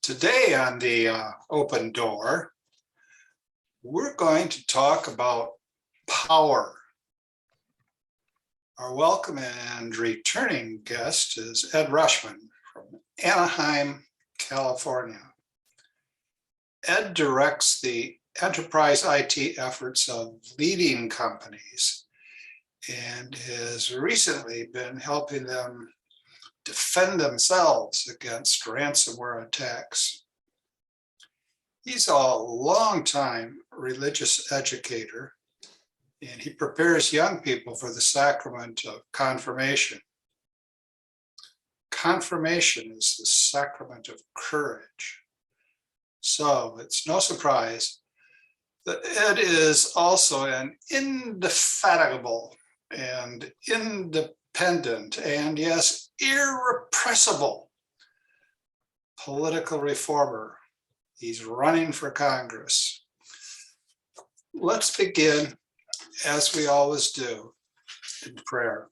Today on the Open Door, we're going to talk about power. Our welcome and returning guest is Ed Rushman from Anaheim, California. Ed directs the enterprise IT efforts of leading companies and has recently been helping them defend themselves against ransomware attacks. He's a longtime religious educator, and he prepares young people for the Sacrament of Confirmation. Confirmation is the sacrament of courage. So it's no surprise that Ed is also an indefatigable and independent and, yes, irrepressible political reformer. He's running for Congress. Let's begin, as we always do, in prayer.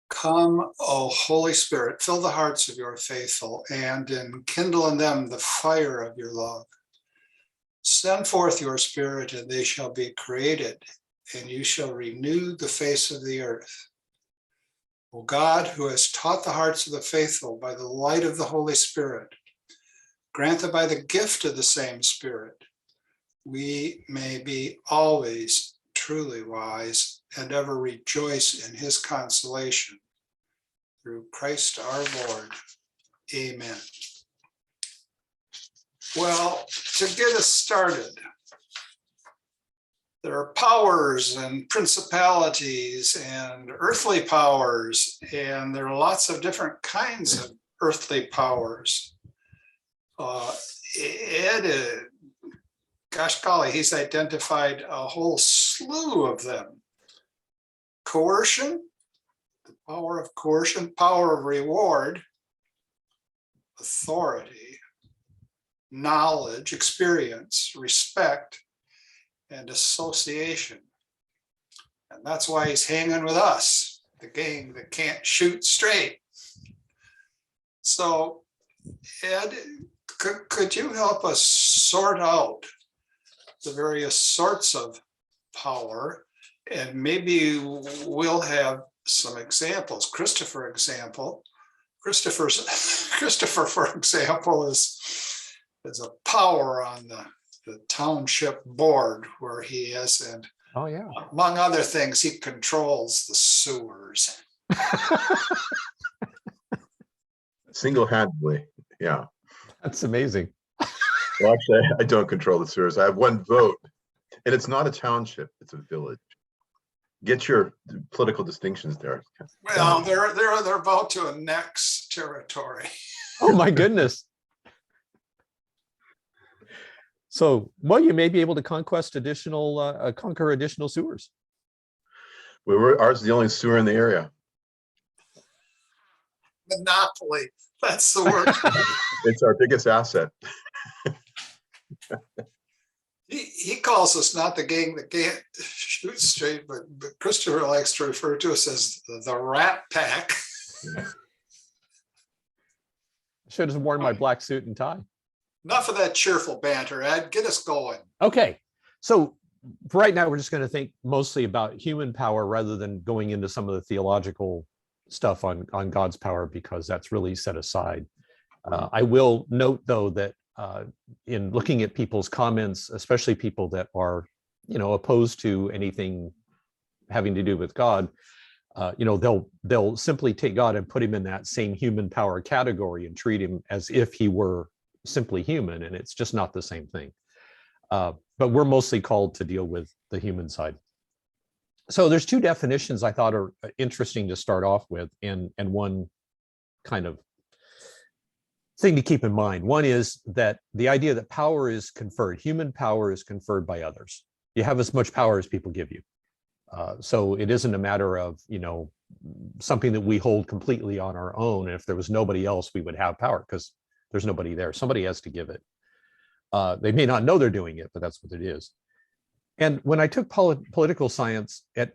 Come, O Holy Spirit, fill the hearts of your faithful and enkindle in them the fire of your love. Send forth your Spirit, and they shall be created, and you shall renew the face of the earth. O God, who has taught the hearts of the faithful by the light of the Holy Spirit, grant that by the gift of the same Spirit, we may be always truly wise and ever rejoice in his consolation. Through Christ our Lord. Amen. Well, to get us started, there are powers and principalities and earthly powers, and there are lots of different kinds of earthly powers. Ed, gosh golly, he's identified a whole slew of them. Coercion, the power of coercion, power of reward, authority, knowledge, experience, respect, and association. And that's why he's hanging with us, the gang that can't shoot straight. So, Ed, could you help us sort out the various sorts of power? And maybe we'll have some examples. Christopher, for example, is a power on the township board where he is, and oh yeah, among other things, he controls the sewers. Single-handedly, yeah. That's amazing. Well, actually, I don't control the sewers. I have one vote, and it's not a township; it's a village. Get your political distinctions there. Well, they're about to annex territory. Oh my goodness. So, well, you may be able to conquer additional sewers. Ours is the only sewer in the area. Monopoly. That's the word. It's our biggest asset. He calls us not the gang that can't shoot straight, but Christopher likes to refer to us as the Rat Pack. I should have worn my black suit and tie. Enough of that cheerful banter, Ed. Get us going. Okay, so for right now, we're just going to think mostly about human power rather than going into some of the theological stuff on God's power, because that's really set aside. I will note, though, that in looking at people's comments, especially people that are, opposed to anything having to do with God, they'll simply take God and put him in that same human power category and treat him as if he were simply human, and it's just not the same thing. But we're mostly called to deal with the human side. So there's two definitions I thought are interesting to start off with, and one kind of thing to keep in mind. One is that the idea that power is conferred, human power is conferred by others. You have as much power as people give you. So it isn't a matter of, something that we hold completely on our own. And if there was nobody else, we would have power, because there's nobody there. Somebody has to give it. They may not know they're doing it, but that's what it is. And when I took political science a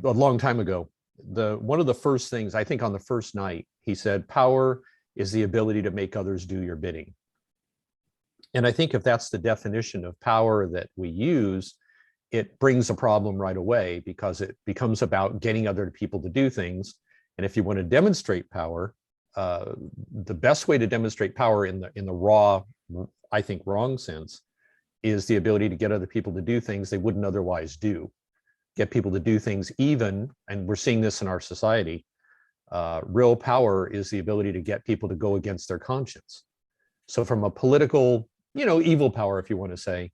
long time ago, one of the first things, I think on the first night, he said, power is the ability to make others do your bidding. And I think if that's the definition of power that we use, it brings a problem right away, because it becomes about getting other people to do things. And if you want to demonstrate power, the best way to demonstrate power in the raw, I think, wrong sense, is the ability to get other people to do things they wouldn't otherwise do. Get people to do things even, and we're seeing this in our society, real power is the ability to get people to go against their conscience. So from a political, evil power, if you want to say,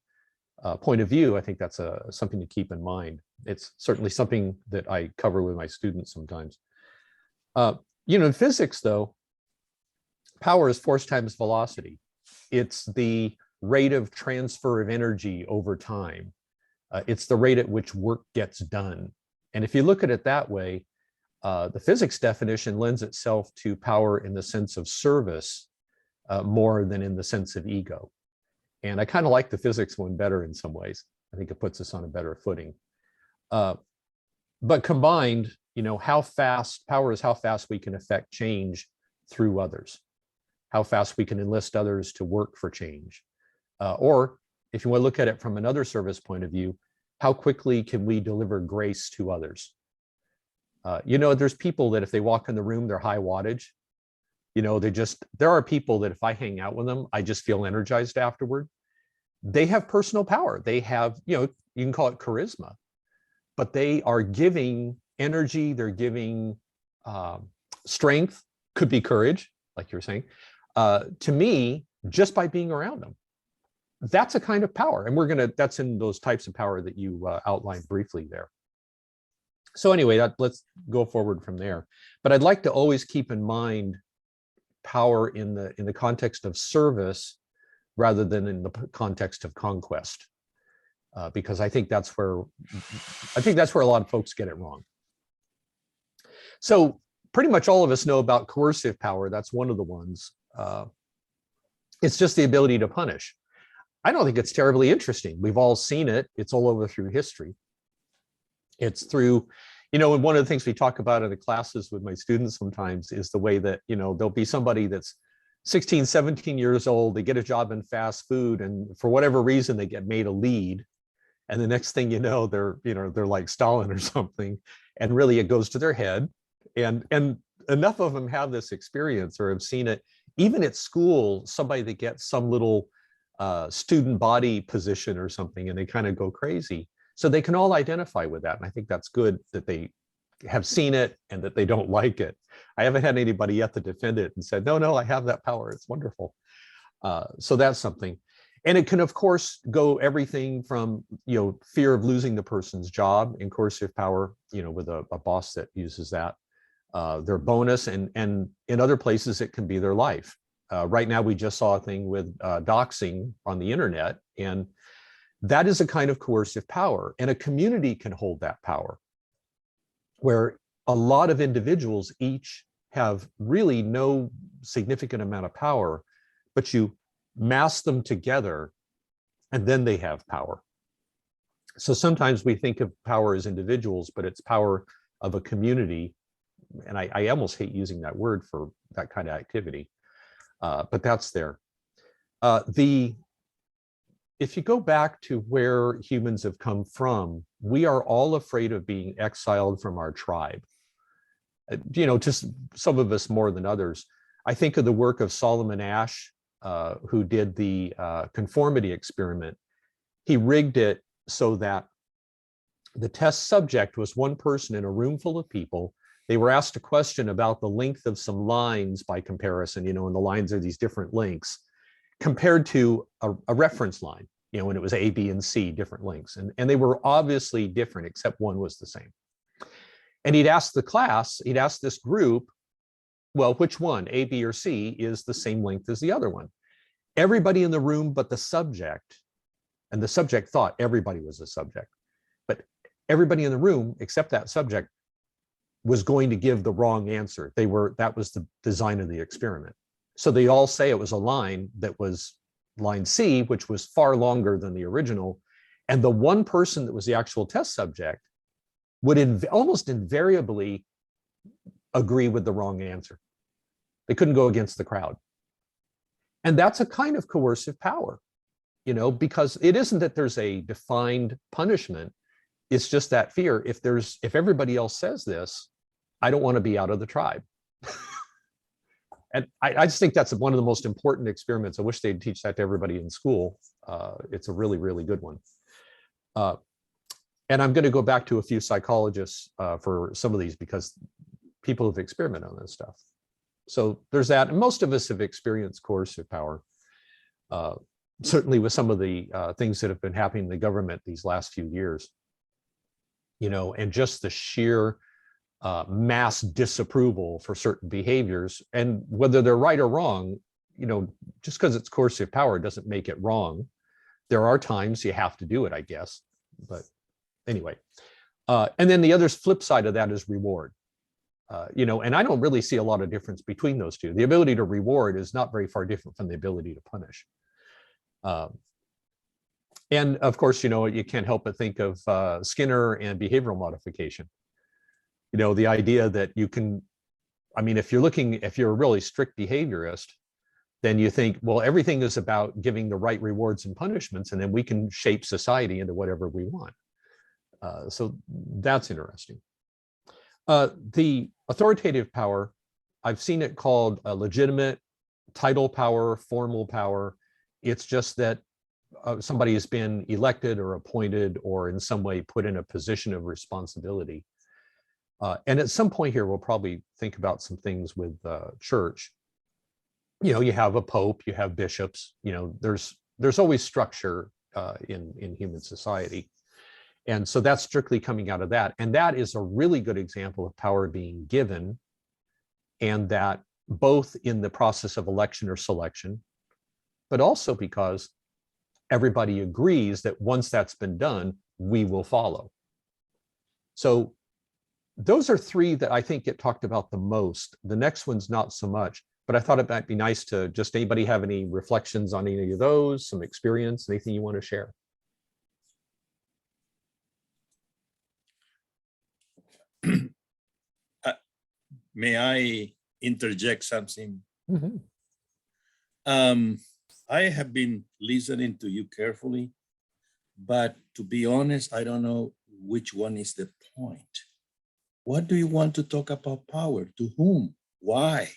point of view, I think that's something to keep in mind. It's certainly something that I cover with my students sometimes. In physics, though, power is force times velocity. It's the rate of transfer of energy over time. It's the rate at which work gets done. And if you look at it that way, the physics definition lends itself to power in the sense of service more than in the sense of ego. And I kind of like the physics one better in some ways. I think it puts us on a better footing. But combined, how fast power is how fast we can affect change through others, how fast we can enlist others to work for change. Or if you want to look at it from another service point of view, how quickly can we deliver grace to others? There's people that if they walk in the room, they're high wattage. There are people that if I hang out with them, I just feel energized afterward. They have personal power. They have, you can call it charisma, but they are giving energy. They're giving strength, could be courage, like you were saying, to me, just by being around them. That's a kind of power. And that's in those types of power that you outlined briefly there. So anyway, let's go forward from there. But I'd like to always keep in mind power in the context of service rather than in the context of conquest, because I think that's where a lot of folks get it wrong. So pretty much all of us know about coercive power. That's one of the ones. It's just the ability to punish. I don't think it's terribly interesting. We've all seen it. It's all over through history. It's through, and one of the things we talk about in the classes with my students sometimes is the way that, there'll be somebody that's 16, 17 years old, they get a job in fast food, and for whatever reason, they get made a lead. And the next thing you know, they're like Stalin or something. And really it goes to their head. And enough of them have this experience or have seen it, even at school, somebody that gets some little student body position or something, and they kind of go crazy. So they can all identify with that. And I think that's good that they have seen it and that they don't like it. I haven't had anybody yet to defend it and said, no, I have that power. It's wonderful. So that's something. And it can, of course, go everything from, fear of losing the person's job in coercive power, with a boss that uses that, their bonus, and in other places, it can be their life. Right now, we just saw a thing with doxing on the internet, and that is a kind of coercive power. And a community can hold that power, where a lot of individuals each have really no significant amount of power, but you mass them together, and then they have power. So sometimes we think of power as individuals, but it's power of a community. And I almost hate using that word for that kind of activity. But that's there. If you go back to where humans have come from, we are all afraid of being exiled from our tribe. Just some of us more than others. I think of the work of Solomon Asch, who did the conformity experiment. He rigged it so that the test subject was one person in a room full of people. They were asked a question about the length of some lines by comparison, and the lines are these different lengths compared to a reference line, when it was A, B, and C, different lengths. And they were obviously different, except one was the same. And he'd asked this group, well, which one, A, B, or C, is the same length as the other one? Everybody in the room but the subject, and the subject thought everybody was the subject, but everybody in the room except that subject was going to give the wrong answer. That was the design of the experiment. So they all say it was a line that was line C, which was far longer than the original. And the one person that was the actual test subject would almost invariably agree with the wrong answer. They couldn't go against the crowd. And that's a kind of coercive power, because it isn't that there's a defined punishment. It's just that fear. If everybody else says this, I don't want to be out of the tribe. And I just think that's one of the most important experiments. I wish they'd teach that to everybody in school. It's a really, really good one. And I'm going to go back to a few psychologists for some of these, because people have experimented on this stuff. So there's that. And most of us have experienced coercive power, certainly with some of the things that have been happening in the government these last few years, and just the sheer mass disapproval for certain behaviors. And whether they're right or wrong, just because it's coercive power doesn't make it wrong. There are times you have to do it, I guess. But anyway, and then the other flip side of that is reward. And I don't really see a lot of difference between those two. The ability to reward is not very far different from the ability to punish. And of course, you can't help but think of Skinner and behavioral modification. The idea that you can, if you're a really strict behaviorist, then you think, well, everything is about giving the right rewards and punishments, and then we can shape society into whatever we want. So that's interesting. The authoritative power, I've seen it called a legitimate title power, formal power. It's just that somebody has been elected or appointed or in some way put in a position of responsibility. And at some point here, we'll probably think about some things with church. You have a pope, you have bishops, there's always structure in human society. And so that's strictly coming out of that. And that is a really good example of power being given, and that both in the process of election or selection, but also because everybody agrees that once that's been done, we will follow. So those are three that I think get talked about the most. The next one's not so much, but I thought it might be nice to just, anybody have any reflections on any of those, some experience, anything you want to share? May I interject something? Mm-hmm. I have been listening to you carefully, but to be honest, I don't know which one is the point. What do you want to talk about power? To whom? Why?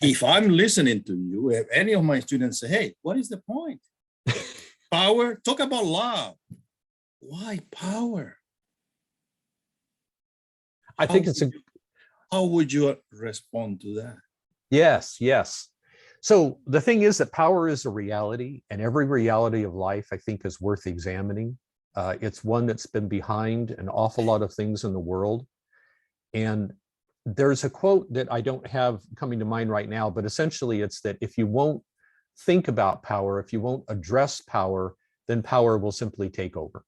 If I'm listening to you, if any of my students say, hey, what is the point? Power? Talk about love. Why power? I think how would you respond to that? Yes. So the thing is that power is a reality, and every reality of life, I think, is worth examining. It's one that's been behind an awful lot of things in the world. And there's a quote that I don't have coming to mind right now, but essentially it's that if you won't think about power, if you won't address power, then power will simply take over.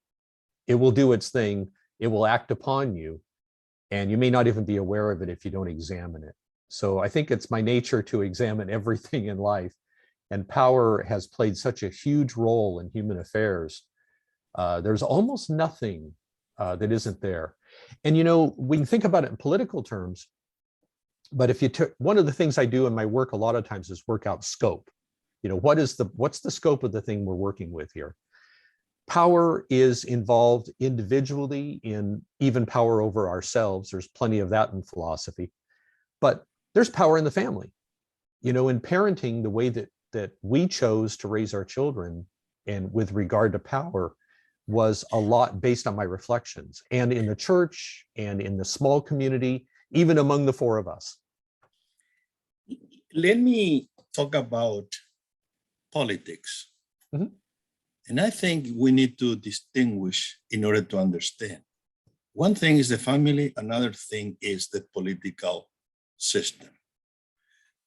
It will do its thing. It will act upon you. And you may not even be aware of it if you don't examine it. So I think it's my nature to examine everything in life. And power has played such a huge role in human affairs. There's almost nothing that isn't there. And, we can think about it in political terms, but if you took, one of the things I do in my work a lot of times is work out scope. What's the scope of the thing we're working with here? Power is involved individually in even power over ourselves. There's plenty of that in philosophy, but there's power in the family. In parenting, the way that we chose to raise our children and with regard to power was a lot based on my reflections, and in the church and in the small community, even among the four of us. Let me talk about politics. Mm-hmm. And I think we need to distinguish in order to understand. One thing is the family, another thing is the political system.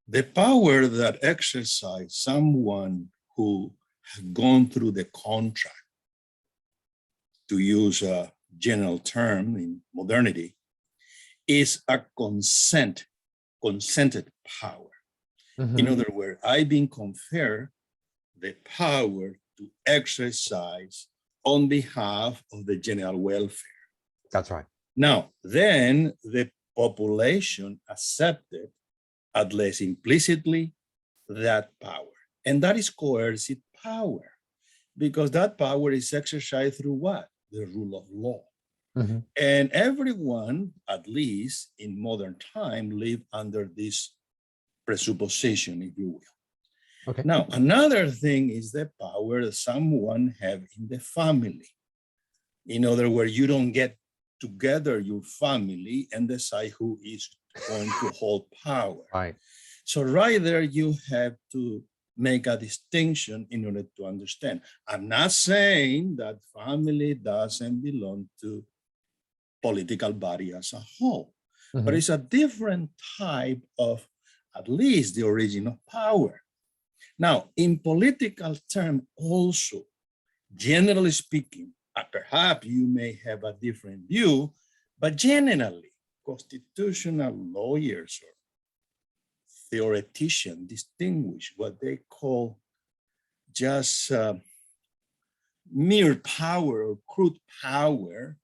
The power that exercise someone who has gone through the contract, to use a general term in modernity, is a consented power. Mm-hmm. In other words, I've been conferred the power to exercise on behalf of the general welfare. That's right. Now, then the population accepted at least implicitly, that power. And that is coercive power, because that power is exercised through what? The rule of law. Mhm. And everyone, at least in modern time, live under this presupposition, if you will. Okay. Now, another thing is the power that someone have in the family. In other words, you don't get together your family and decide who is going to hold power. Right. So right there, you have to make a distinction in order to understand. I'm not saying that family doesn't belong to political body as a whole, but Mhm. it's a different type of, at least the origin of power. Now, in political terms also, generally speaking, perhaps you may have a different view, but generally, constitutional lawyers or theoreticians distinguish what they call just mere power or crude power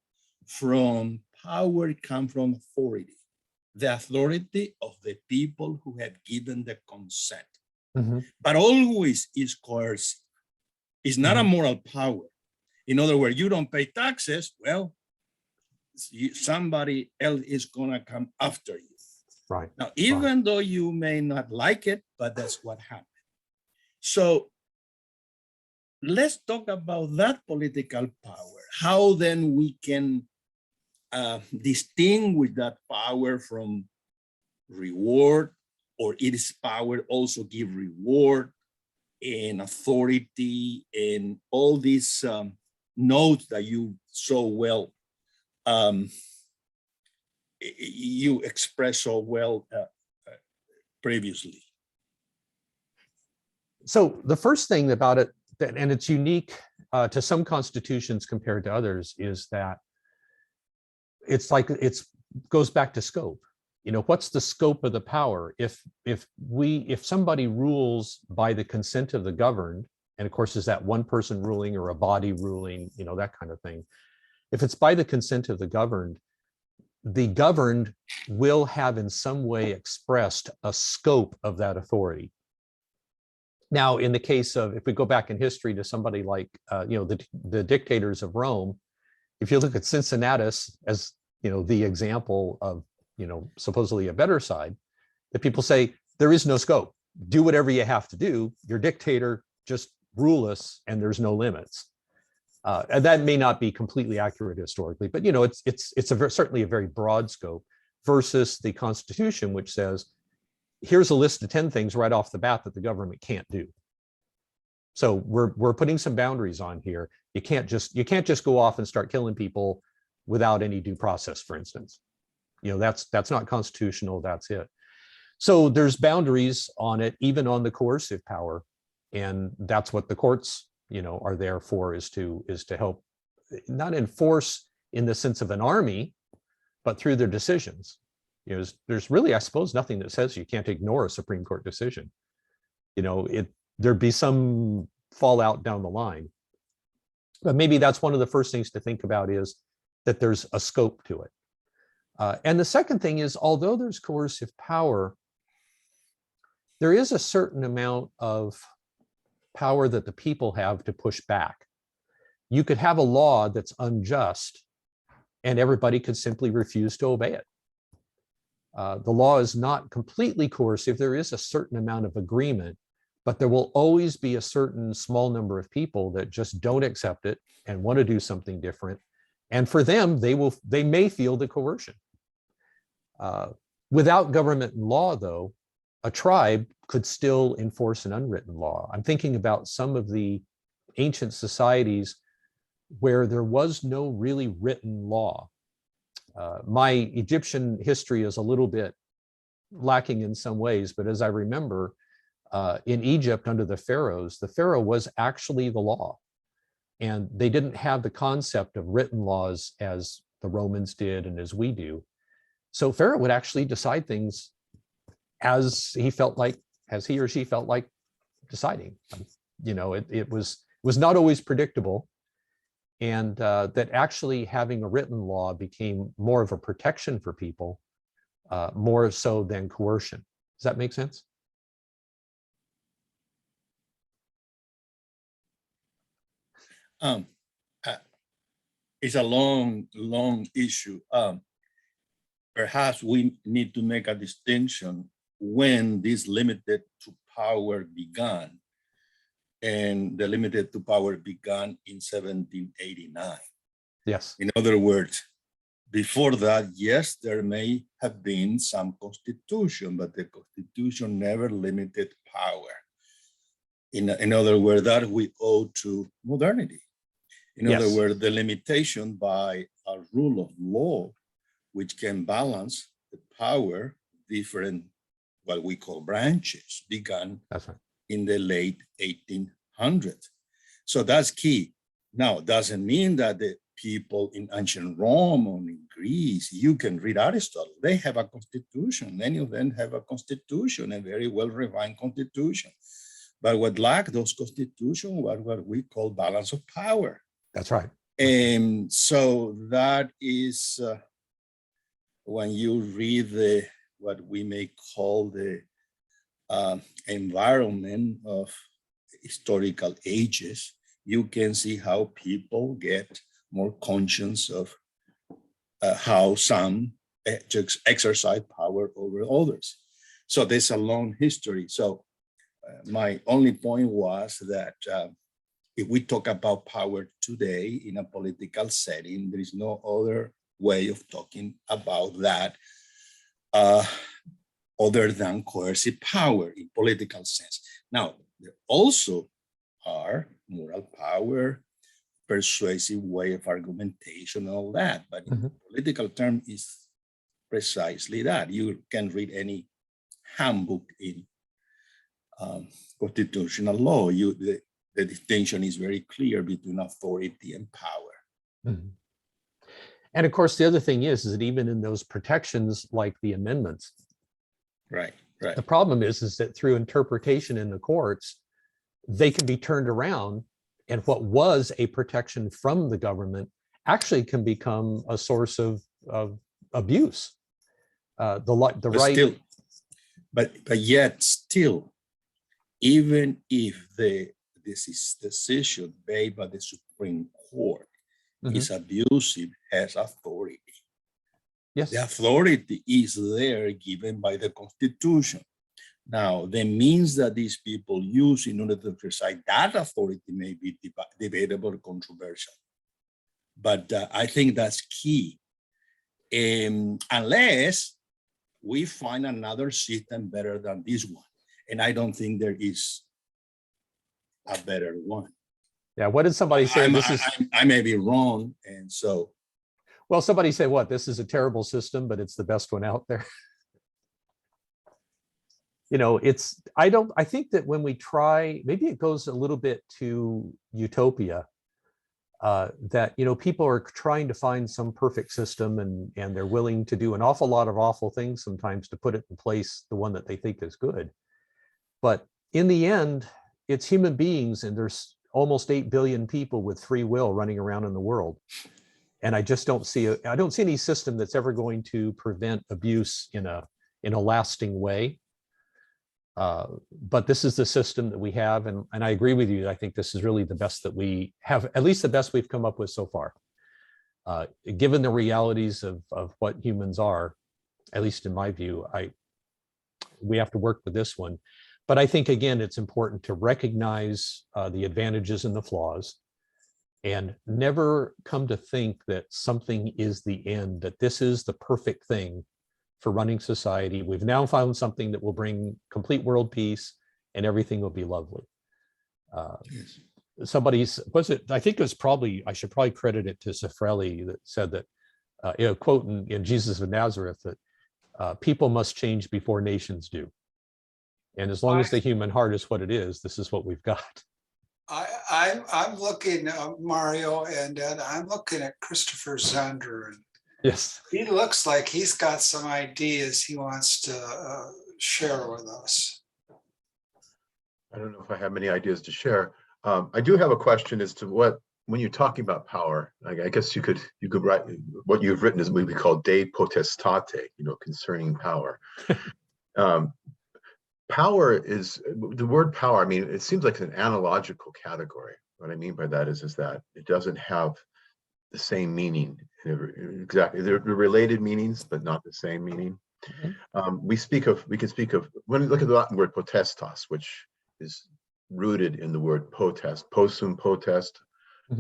from power come from authority, the authority of the people who have given the consent, Mhm. but always is coercive. It's not a moral power. In other words, you don't pay taxes, well, somebody else is gonna come after you. Right. Now, even though you may not like it, but that's what happened. So let's talk about that political power. How then we can distinguish that power from reward, or its power also give reward and authority and all these notes that you so well you expressed so well previously. So the first thing about it, and it's unique to some constitutions compared to others, is that it's like goes back to scope. You know, what's the scope of the power? If somebody rules by the consent of the governed, and of course, is that one person ruling or a body ruling, you know, that kind of thing. If it's by the consent of the governed will have in some way expressed a scope of that authority. Now, in the case of, if we go back in history to somebody like, the dictators of Rome, if you look at Cincinnatus as, the example of, supposedly a better side, that people say, there is no scope. Do whatever you have to do. You're dictator, just rule us, and there's no limits. And that may not be completely accurate historically, but it's certainly a very broad scope versus the Constitution, which says, here's a list of 10 things right off the bat that the government can't do. So we're putting some boundaries on here. You can't just go off and start killing people without any due process, for instance. That's not constitutional. That's it. So there's boundaries on it, even on the coercive power, and that's what the courts are there for, is to help not enforce in the sense of an army, but through their decisions. There's really, I suppose, nothing that says you can't ignore a Supreme Court decision. There'd be some fallout down the line. But maybe that's one of the first things to think about, is that there's a scope to it. And the second thing is, although there's coercive power, there is a certain amount of power that the people have to push back. You could have a law that's unjust, and everybody could simply refuse to obey it. The law is not completely coercive. There is a certain amount of agreement, but there will always be a certain small number of people that just don't accept it and want to do something different. And for them, they may feel the coercion. Without government and law, though, a tribe could still enforce an unwritten law. I'm thinking about some of the ancient societies where there was no really written law. My Egyptian history is a little bit lacking in some ways, but as I remember, in Egypt under the pharaohs, the pharaoh was actually the law. And they didn't have the concept of written laws as the Romans did and as we do. So pharaoh would actually decide things as he or she felt like deciding. It was not always predictable. And that actually having a written law became more of a protection for people, more so than coercion. Does that make sense? Uh, it's a long issue. Perhaps we need to make a distinction when this limited to power began. And the limited to power began in 1789. Yes. In other words, before that, yes, there may have been some constitution, but the constitution never limited power. In other words, that we owe to modernity. In Yes. other words, the limitation by a rule of law, which can balance the power, different, what we call branches, began That's right. in the late 1800s. So that's key. Now, doesn't mean that the people in ancient Rome or in Greece, you can read Aristotle, they have a constitution. Many of them have a constitution, a very well-refined constitution. But what lacked those constitutions was what we call balance of power. That's right. And so that is when you read what we may call the environment of historical ages, you can see how people get more conscious of how some exercise power over others. So there's a long history. So my only point was that if we talk about power today in a political setting, there is no other way of talking about that other than coercive power in political sense. Now, there also are moral power, persuasive way of argumentation, all that, but in political term is precisely that. You can read any handbook in constitutional law. The distinction is very clear between authority and power. Mm-hmm. And of course, the other thing is that even in those protections, like the amendments, right. The problem is that through interpretation in the courts, they can be turned around, and what was a protection from the government actually can become a source of abuse. But yet still, even if this is decision made by the Supreme Court is abusive, has authority. Yes. The authority is there given by the Constitution. Now, the means that these people use in order to exercise that authority may be debatable or controversial. But I think that's key. Unless we find another system better than this one. And I don't think there is a better one. Yeah, what did somebody say? I may be wrong, and so. Well, somebody said, what, this is a terrible system, but it's the best one out there. You know, I think that when we try, maybe it goes a little bit to utopia, that, you know, people are trying to find some perfect system and they're willing to do an awful lot of awful things sometimes to put it in place, the one that they think is good. But in the end, it's human beings, and there's almost 8 billion people with free will running around in the world. And I just don't see I don't see any system that's ever going to prevent abuse in a lasting way. But this is the system that we have, and I agree with you. I think this is really the best that we have, at least the best we've come up with so far. Given the realities of what humans are, at least in my view, we have to work with this one. But I think, again, it's important to recognize the advantages and the flaws, and never come to think that something is the end, that this is the perfect thing for running society. We've now found something that will bring complete world peace and everything will be lovely. Yes. I think it was probably, I should probably credit it to Sefrelli, that said that, quote in Jesus of Nazareth, that people must change before nations do. And as long as the human heart is what it is, this is what we've got. I'm looking, Mario and Ed, I'm looking at Christopher Zander, and yes, he looks like he's got some ideas he wants to share with us. I don't know if I have many ideas to share. I do have a question as to when you're talking about power, I guess you could write, what you've written is what we call de potestate, concerning power. power is the word power. I mean, it seems like an analogical category. What I mean by that is that it doesn't have the same meaning. Exactly, they're related meanings, but not the same meaning. We can speak of, when you look at the Latin word potestas, which is rooted in the word potest, possum potest,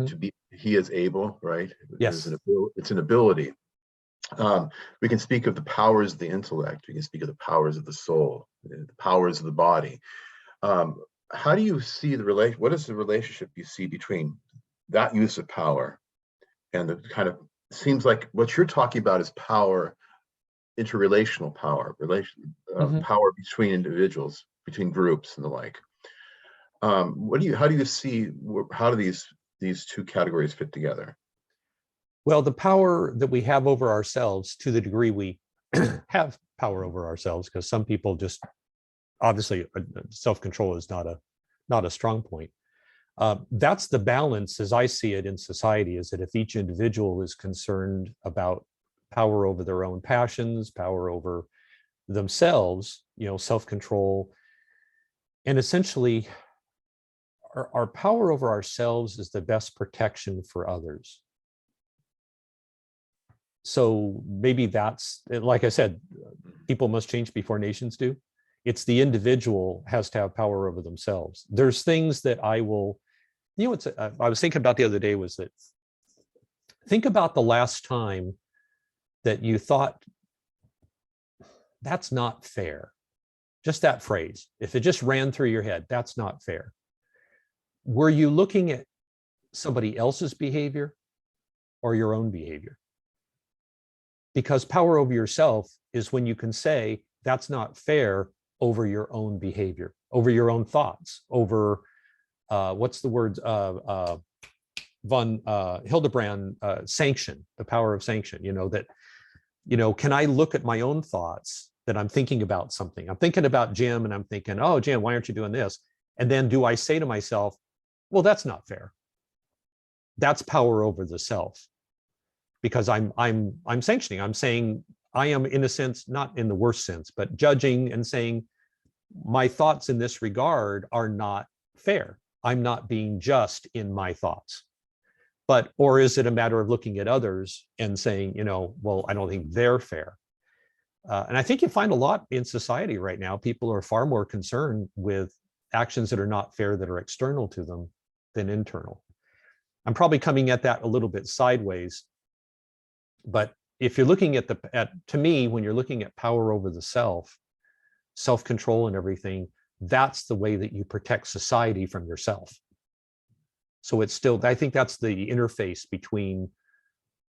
to be, he is able, right? Yes. It's an ability. We can speak of the powers of the intellect. We can speak of the powers of the soul, the powers of the body. How do you see the relation? What is the relationship you see between that use of power and the kind of, seems like what you're talking about is power, interrelational power, power between individuals, between groups and the like. How do you see, how do these two categories fit together? Well, the power that we have over ourselves, to the degree we have power over ourselves, because some people just, obviously self-control is not a strong point. That's the balance, as I see it in society, is that if each individual is concerned about power over their own passions, power over themselves, self-control, and essentially our power over ourselves is the best protection for others. So maybe that's, like I said, people must change before nations do. It's the individual has to have power over themselves. There's things that I will, I was thinking about the other day was that, think about the last time that you thought, that's not fair. Just that phrase, if it just ran through your head, that's not fair. Were you looking at somebody else's behavior or your own behavior? Because power over yourself is when you can say, that's not fair, over your own behavior, over your own thoughts, over what's the word, von Hildebrand, sanction, the power of sanction, can I look at my own thoughts that I'm thinking about something? I'm thinking about Jim and I'm thinking, oh, Jim, why aren't you doing this? And then do I say to myself, well, that's not fair. That's power over the self, because I'm sanctioning. I'm saying, I am, in a sense, not in the worst sense, but judging and saying, my thoughts in this regard are not fair. I'm not being just in my thoughts. But, or is it a matter of looking at others and saying, well, I don't think they're fair. And I think you find a lot in society right now, people are far more concerned with actions that are not fair, that are external to them than internal. I'm probably coming at that a little bit sideways, but if you're looking at to me, when you're looking at power over the self-control and everything, that's the way that you protect society from yourself. So it's still, I think that's the interface between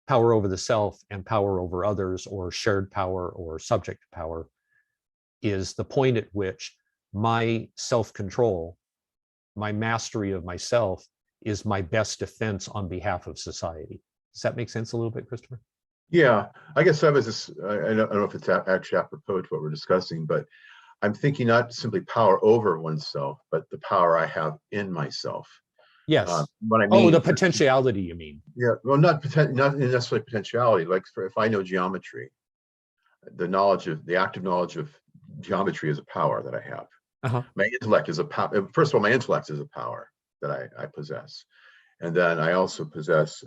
power over the self and power over others, or shared power or subject power, is the point at which my self-control, my mastery of myself, is my best defense on behalf of society. Does that make sense a little bit, Christopher? Yeah, I guess I was just, I don't know if it's actually apropos to what we're discussing, but I'm thinking not simply power over oneself, but the power I have in myself. Yes. What I mean, the potentiality, you mean? Yeah, well, not necessarily potentiality. Like, if I know geometry, the active knowledge of geometry is a power that I have. My intellect is a power. First of all, my intellect is a power that I possess, and then I also possess.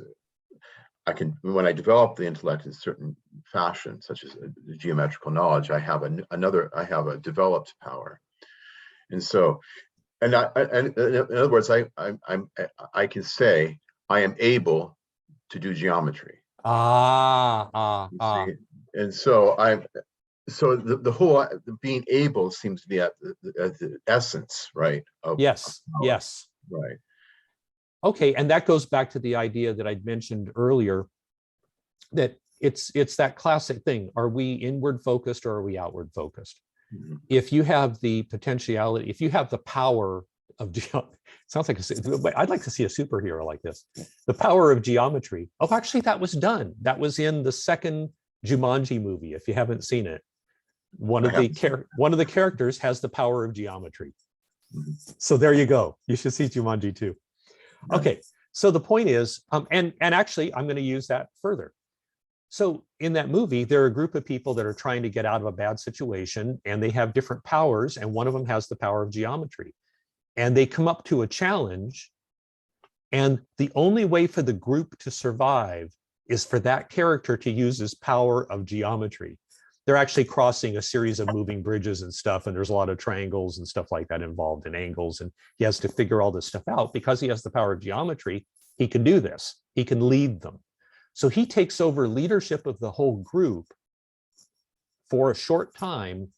When I develop the intellect in a certain fashion, such as the geometrical knowledge, I have a developed power, and so. And in other words, I can say I am able to do geometry. And so the whole being able seems to be at the essence, right? Yes. Right. Okay, and that goes back to the idea that I'd mentioned earlier, that it's that classic thing. Are we inward focused or are we outward focused? If you have the potentiality, if you have the power of sounds like I'd like to see a superhero like this. The power of geometry. Oh, actually, that was done. That was in the second Jumanji movie. If you haven't seen it, one of the characters has the power of geometry. So there you go. You should see Jumanji too. Okay. So the point is, and actually, I'm going to use that further. So in that movie, there are a group of people that are trying to get out of a bad situation, and they have different powers, and one of them has the power of geometry. And they come up to a challenge, and the only way for the group to survive is for that character to use his power of geometry. They're actually crossing a series of moving bridges and stuff, and there's a lot of triangles and stuff like that involved, and angles, and he has to figure all this stuff out. Because he has the power of geometry, he can do this. He can lead them. So he takes over leadership of the whole group for a short time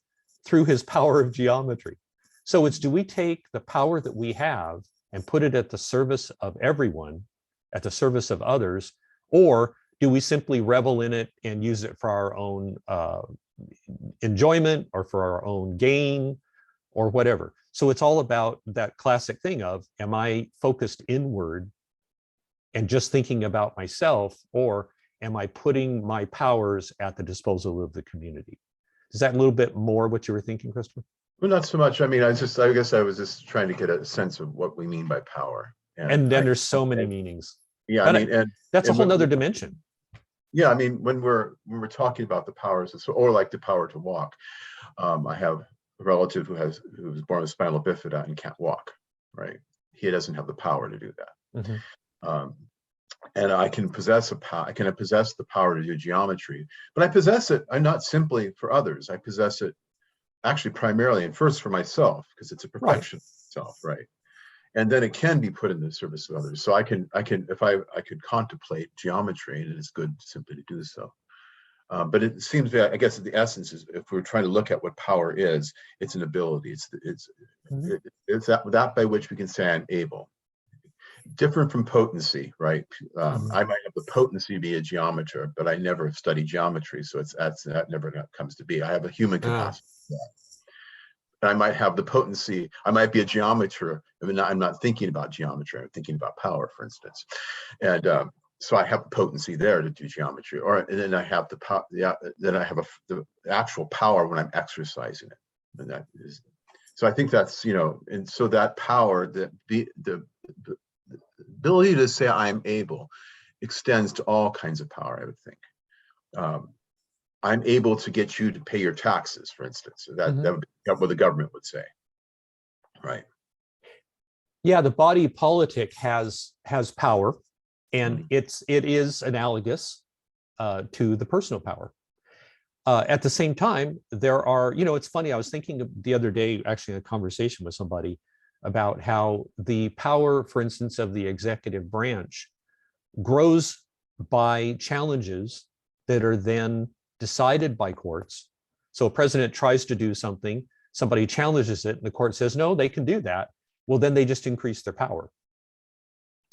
through his power of geometry. So it's, do we take the power that we have and put it at the service of everyone, at the service of others, or do we simply revel in it and use it for our own enjoyment or for our own gain or whatever? So it's all about that classic thing of, am I focused inward and just thinking about myself, or am I putting my powers at the disposal of the community? Is that a little bit more what you were thinking, Christopher? Well, not so much. I mean, I guess I was just trying to get a sense of what we mean by power. And then there's so many meanings. Yeah, But I mean, and that's a whole nother dimension. Yeah, I mean, when we're talking about the powers, or like the power to walk, I have a relative who was born with spinal bifida and can't walk. Right, he doesn't have the power to do that. Mm-hmm. And I can possess the power to do geometry, but I possess it. I'm not simply for others. I possess it actually primarily and first for myself, because it's a perfection of self, right? And then it can be put in the service of others. So I can, if I could contemplate geometry, and it's good simply to do so. But it seems that, I guess the essence is, if we're trying to look at what power is, it's an ability. It's that by which we can say I'm able. Different from potency, right? I might have the potency to be a geometer, but I never study geometry, so that never comes to be. I have a human capacity. And I might have the potency. I might be a geometer. I'm not thinking about geometry. I'm thinking about power, for instance. And so I have the potency there to do geometry, and then I have the power. Then I have the actual power when I'm exercising it, and that is. So I think that's, and so that power, the ability to say I'm able, extends to all kinds of power, I would think. I'm able to get you to pay your taxes, for instance. That would be what the government would say, right? Yeah, the body politic has power, and it is analogous to the personal power. At the same time, there are, it's funny, I was thinking the other day, actually in a conversation with somebody, about how the power, for instance, of the executive branch grows by challenges that are then decided by courts. So a president tries to do something, somebody challenges it, and the court says, no, they can do that. Well, then they just increase their power.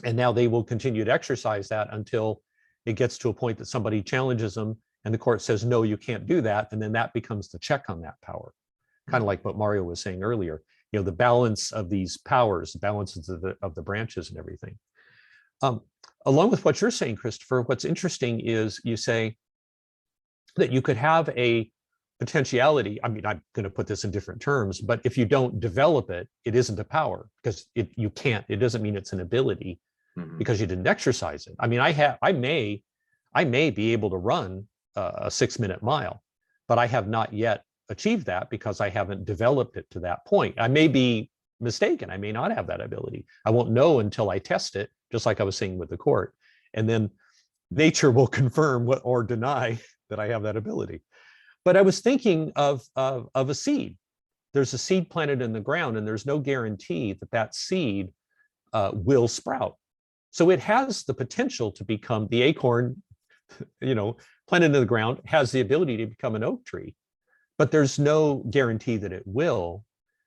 And now they will continue to exercise that until it gets to a point that somebody challenges them and the court says, no, you can't do that. And then that becomes the check on that power. Kind of like what Mario was saying earlier, the balance of these powers, the balances of the branches and everything. Along with what you're saying, Christopher, what's interesting is you say that you could have a potentiality. I mean, I'm going to put this in different terms, but if you don't develop it, it isn't a power, because you can't. It doesn't mean it's an ability because you didn't exercise it. I mean, I may be able to run a 6-minute mile, but I have not yet achieved that because I haven't developed it to that point. I may be mistaken. I may not have that ability. I won't know until I test it, just like I was saying with the court. And then nature will confirm or deny that I have that ability. But I was thinking of a seed. There's a seed planted in the ground, and there's no guarantee that seed will sprout. So it has the potential to become the acorn, planted in the ground, has the ability to become an oak tree. But there's no guarantee that it will.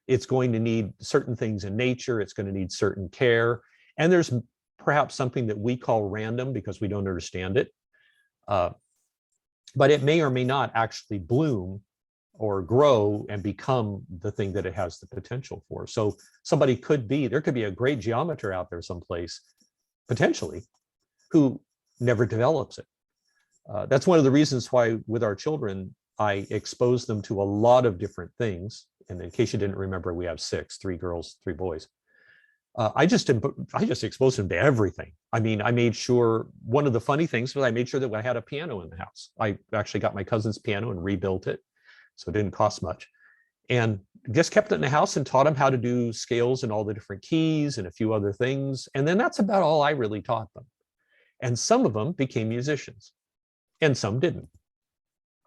It's going to need certain things in nature. It's going to need certain care. And there's perhaps something that we call random because we don't understand it. But it may or may not actually bloom or grow and become the thing that it has the potential for. So there could be a great geometer out there someplace, potentially, who never develops it. That's one of the reasons why with our children, I expose them to a lot of different things. And in case you didn't remember, we have 6, 3 girls, 3 boys. I just exposed him to everything. I mean, I made sure, one of the funny things was I made sure that I had a piano in the house. I actually got my cousin's piano and rebuilt it, so it didn't cost much. And just kept it in the house and taught him how to do scales and all the different keys and a few other things. And then that's about all I really taught them. And some of them became musicians and some didn't,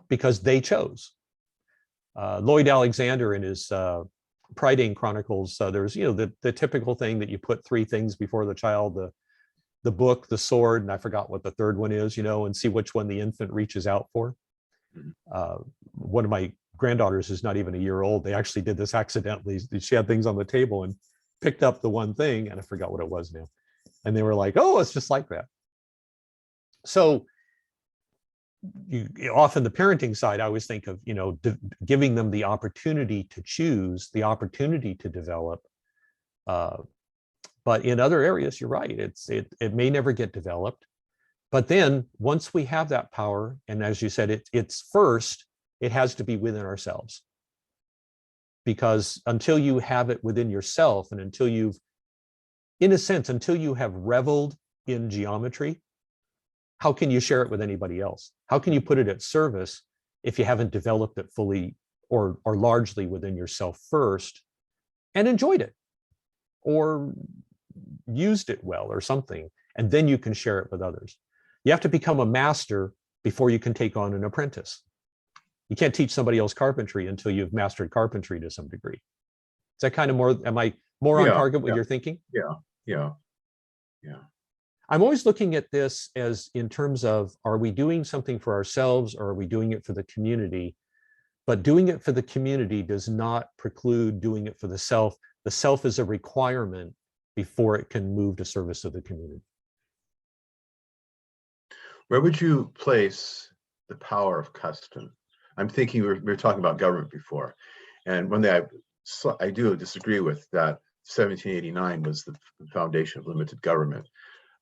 because they chose. Lloyd Alexander in his Prydain Chronicles, there's, the typical thing that you put three things before the child, the book, the sword, and I forgot what the third one is, and see which one the infant reaches out for. One of my granddaughters is not even a year old. They actually did this accidentally. She had things on the table and picked up the one thing, and I forgot what it was now. And they were like, oh, it's just like that. So often the parenting side, I always think of, giving them the opportunity to choose, the opportunity to develop. But in other areas, you're right, it may never get developed. But then once we have that power, and as you said, it's first, it has to be within ourselves. Because until you have it within yourself, and until you've, in a sense, until you have reveled in geometry, how can you share it with anybody else? How can you put it at service if you haven't developed it fully or largely within yourself first and enjoyed it or used it well or something, and then you can share it with others? You have to become a master before you can take on an apprentice. You can't teach somebody else carpentry until you've mastered carpentry to some degree. Is that kind of more, am I more on target with your thinking? Yeah. I'm always looking at this as in terms of, are we doing something for ourselves or are we doing it for the community? But doing it for the community does not preclude doing it for the self. The self is a requirement before it can move to service of the community. Where would you place the power of custom? I'm thinking we were talking about government before, and one thing I do disagree with, that 1789 was the foundation of limited government.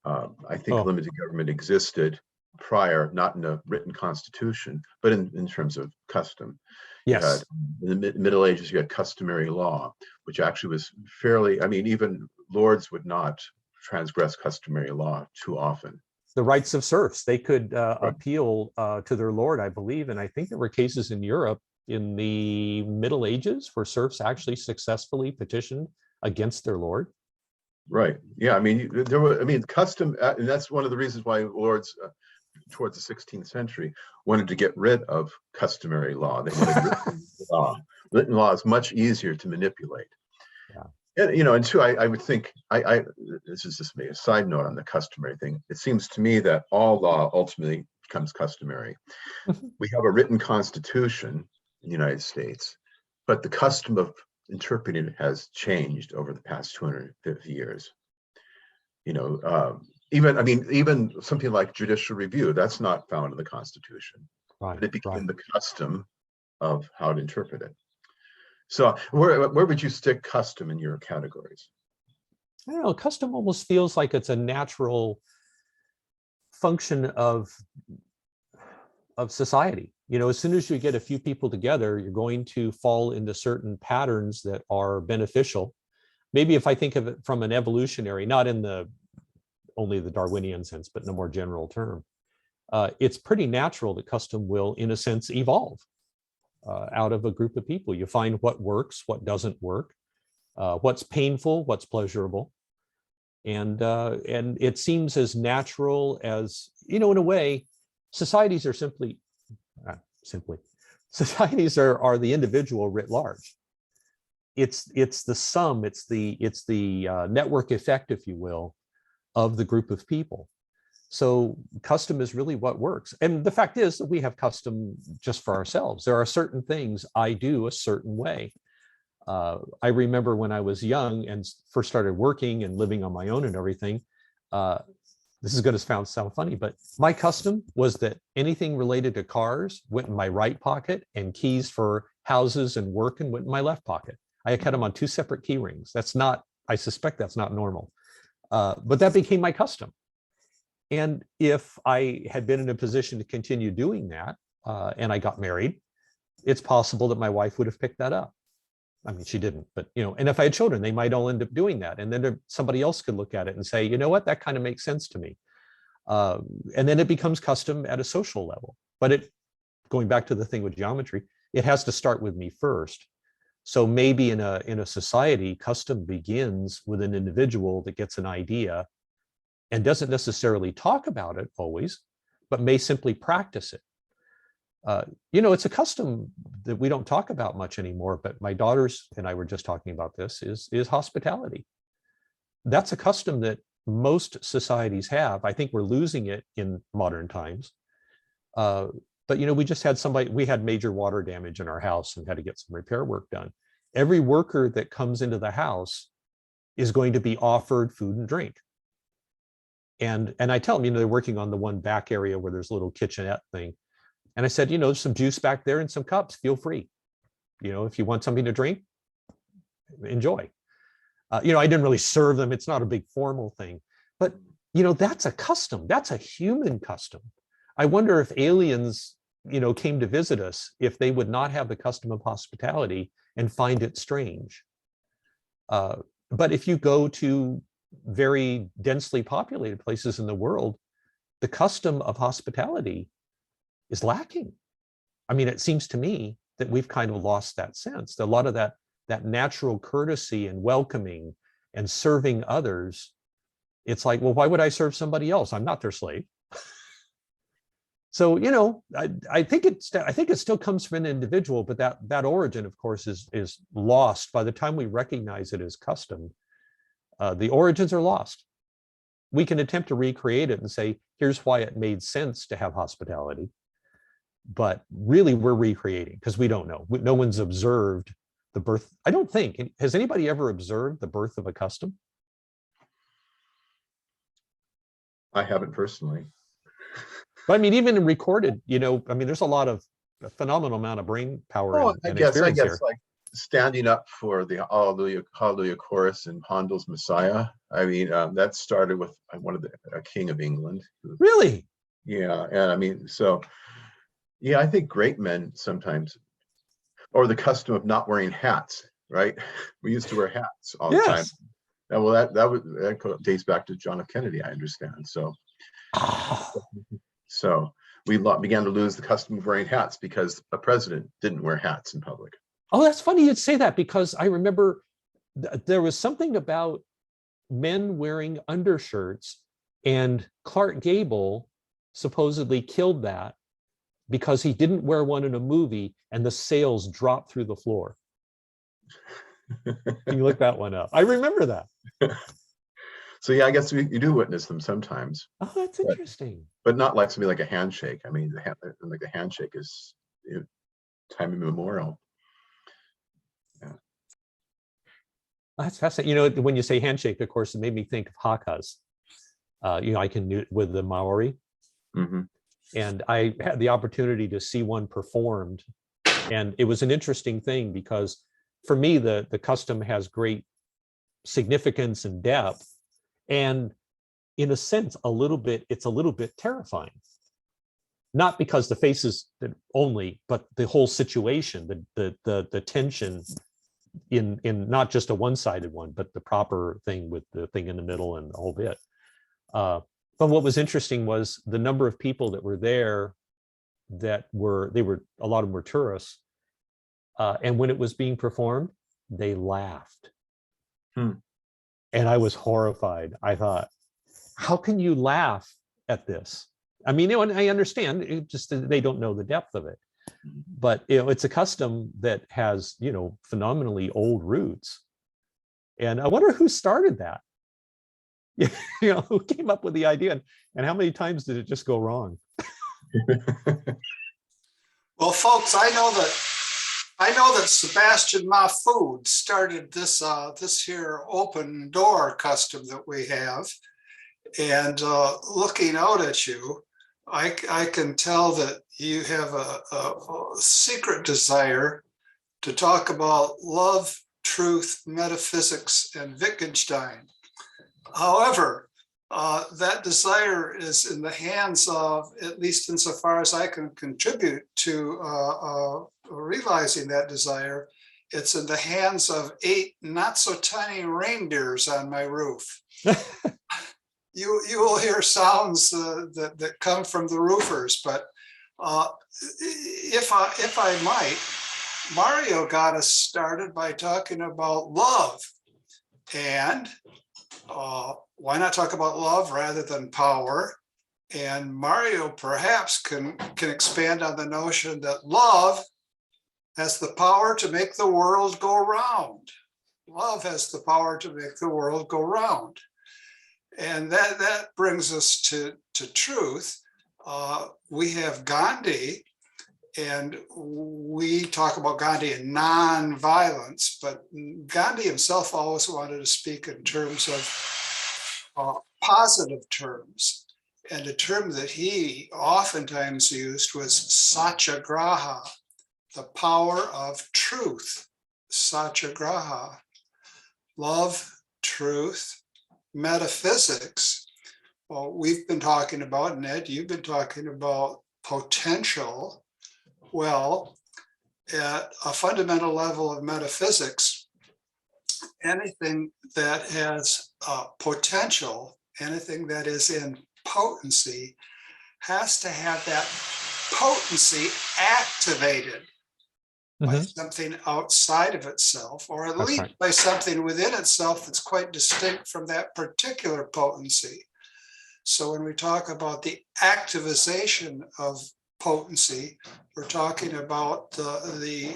I think limited government existed prior, not in a written constitution, but in terms of custom. Yes. In the Middle Ages, you had customary law, which actually was fairly, even lords would not transgress customary law too often. The rights of serfs, they could appeal to their lord, I believe. And I think there were cases in Europe in the Middle Ages where serfs actually successfully petitioned against their lord. Right. Yeah. Custom, and that's one of the reasons why lords towards the 16th century wanted to get rid of customary law. They wanted written law. Written law is much easier to manipulate. Yeah. And two, I would think, this is just a side note on the customary thing. It seems to me that all law ultimately becomes customary. We have a written constitution in the United States, but the custom of interpreting it has changed over the past 250 years. Even something like judicial review, that's not found in the Constitution. Right. But it became the custom of how to interpret it. So where would you stick custom in your categories? I don't know, custom almost feels like it's a natural function of society. As soon as you get a few people together, you're going to fall into certain patterns that are beneficial. Maybe if I think of it from an evolutionary, not in only the Darwinian sense, but in a more general term, it's pretty natural that custom will, in a sense, evolve out of a group of people. You find what works, what doesn't work, what's painful, what's pleasurable. And it seems as natural as, in a way, societies are societies are the individual writ large. It's the sum, it's the network effect, if you will, of the group of people. So custom is really what works. And the fact is that we have custom just for ourselves. There are certain things I do a certain way. I remember when I was young and first started working and living on my own and everything, this is going to sound funny, but my custom was that anything related to cars went in my right pocket and keys for houses and work and went in my left pocket. I had them on two separate key rings. I suspect that's not normal, but that became my custom. And if I had been in a position to continue doing that and I got married, it's possible that my wife would have picked that up. I mean, she didn't, but and if I had children, they might all end up doing that. And then somebody else could look at it and say, you know what, that kind of makes sense to me. And then it becomes custom at a social level. But going back to the thing with geometry, it has to start with me first. So maybe in a society, custom begins with an individual that gets an idea and doesn't necessarily talk about it always, but may simply practice it. It's a custom that we don't talk about much anymore, but my daughters and I were just talking about this, is hospitality. That's a custom that most societies have. I think we're losing it in modern times. But we just had we had major water damage in our house and had to get some repair work done. Every worker that comes into the house is going to be offered food and drink. And I tell them, they're working on the one back area where there's a little kitchenette thing. And I said, there's some juice back there and some cups, feel free. If you want something to drink, enjoy. I didn't really serve them. It's not a big formal thing, but that's a custom. That's a human custom. I wonder if aliens, came to visit us, if they would not have the custom of hospitality and find it strange. But if you go to very densely populated places in the world, the custom of hospitality is lacking. I mean, it seems to me that we've kind of lost that sense. A lot of that natural courtesy and welcoming and serving others, it's like, well, why would I serve somebody else? I'm not their slave. So, I think it still comes from an individual, but that origin, of course, is lost by the time we recognize it as custom. The origins are lost. We can attempt to recreate it and say, here's why it made sense to have hospitality. But really, we're recreating because we don't know. No one's observed the birth. I don't think. Has anybody ever observed the birth of a custom? I haven't personally. But I mean, even in recorded, there's a lot of a phenomenal amount of brain power and I experience guess here. like standing up for the Hallelujah chorus in Handel's Messiah. I mean, that started with a king of England. Really? Yeah, and I mean, so yeah, I think great men sometimes, or the custom of not wearing hats. Right? We used to wear hats all the time. And well, that dates back to John F. Kennedy, I understand. So. So we began to lose the custom of wearing hats because a president didn't wear hats in public. Oh, that's funny you'd say that, because I remember there was something about men wearing undershirts, and Clark Gable supposedly killed that because he didn't wear one in a movie and the sales dropped through the floor. Can you look that one up? I remember that. So yeah, I guess you do witness them sometimes. Oh, that's interesting. But not like something like a handshake. I mean, the handshake is time immemorial. Yeah. That's fascinating. When you say handshake, of course, it made me think of hakas. I can do it with the Maori. Mm-hmm. And I had the opportunity to see one performed. And it was an interesting thing because for me, the custom has great significance and depth. And in a sense, it's a little bit terrifying. Not because the faces only, but the whole situation, the tension in not just a one-sided one, but the proper thing with the thing in the middle and the whole bit. But what was interesting was the number of people that were there a lot of them were tourists. And when it was being performed, they laughed. And I was horrified. I thought, how can you laugh at this? I mean, I understand, it just they don't know the depth of it. But it's a custom that has, phenomenally old roots. And I wonder who started that. Who came up with the idea, and how many times did it just go wrong? Well, folks, I know that Sebastian Mahfoud started this here open door custom that we have, and looking out at you, I can tell that you have a secret desire to talk about love, truth, metaphysics, and Wittgenstein. However, that desire is in the hands of, at least insofar as I can contribute to realizing that desire, It's in the hands of 8 not so tiny reindeers on my roof. You will hear sounds that come from the roofers, but if I might, Mario got us started by talking about love, and why not talk about love rather than power? And Mario perhaps can expand on the notion that love has the power to make the world go round. Love has the power to make the world go round. And that brings us to truth. We have Gandhi, and we talk about Gandhi in non-violence, but Gandhi himself always wanted to speak in terms of positive terms. And the term that he oftentimes used was satyagraha, the power of truth, satyagraha, love, truth, metaphysics. Well, we've been talking about, and Ed, you've been talking about potential. Well, at a fundamental level of metaphysics, anything that has potential, anything that is in potency, has to have that potency activated by something outside of itself, or at least by something within itself that's quite distinct from that particular potency. So when we talk about the activization of potency, we're talking about the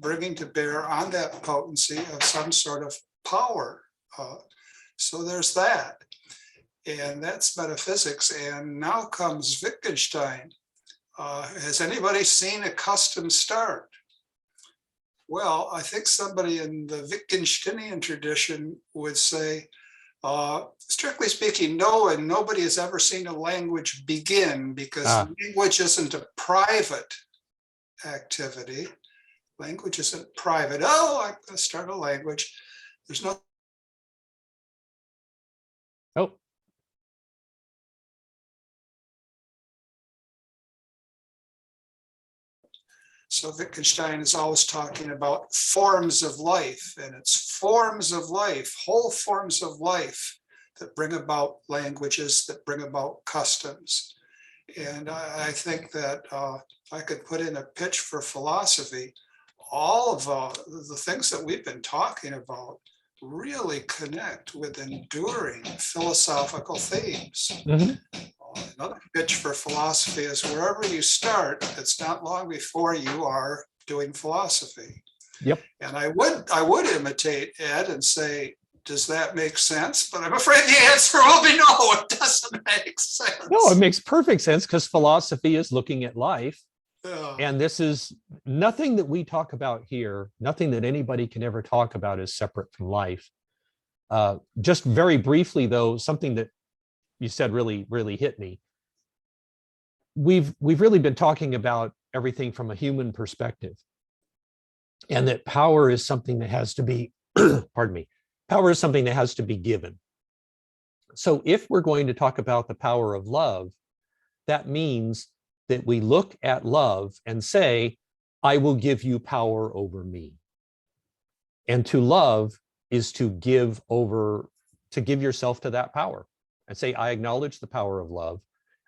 bringing to bear on that potency of some sort of power. So there's that. And that's metaphysics. And now comes Wittgenstein. Has anybody seen a custom start? Well, I think somebody in the Wittgensteinian tradition would say, strictly speaking, no, and nobody has ever seen a language begin, because language isn't a private activity. Language isn't private. Oh, I'm going to start a language. There's no. Oh. So Wittgenstein is always talking about forms of life, and it's forms of life, whole forms of life, that bring about languages, that bring about customs. And I think that I could put in a pitch for philosophy. All of the things that we've been talking about really connect with enduring philosophical themes. Another pitch for philosophy is wherever you start, it's not long before you are doing philosophy. Yep. And I would imitate Ed and say, does that make sense? But I'm afraid the answer will be no, it doesn't make sense. No, it makes perfect sense, because philosophy is looking at life. Yeah. And this is nothing that we talk about here, nothing that anybody can ever talk about is separate from life. Just very briefly, though, something that you said really hit me. We've really been talking about everything from a human perspective, and that power is something that has to be, pardon me, power is something that has to be given. So if we're going to talk about the power of love, that means that we look at love and say, I will give you power over me. And to love is to give yourself to that power and say, I acknowledge the power of love.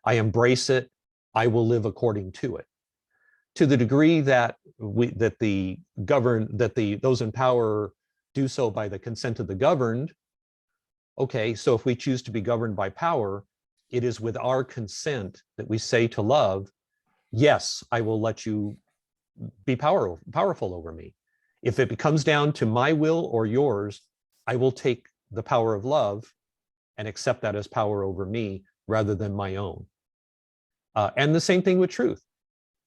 I embrace it. I will live according to it. To the degree that those in power do so by the consent of the governed. Okay, so if we choose to be governed by power, it is with our consent that we say to love, yes, I will let you be powerful over me. If it comes down to my will or yours, I will take the power of love and accept that as power over me rather than my own. And the same thing with truth.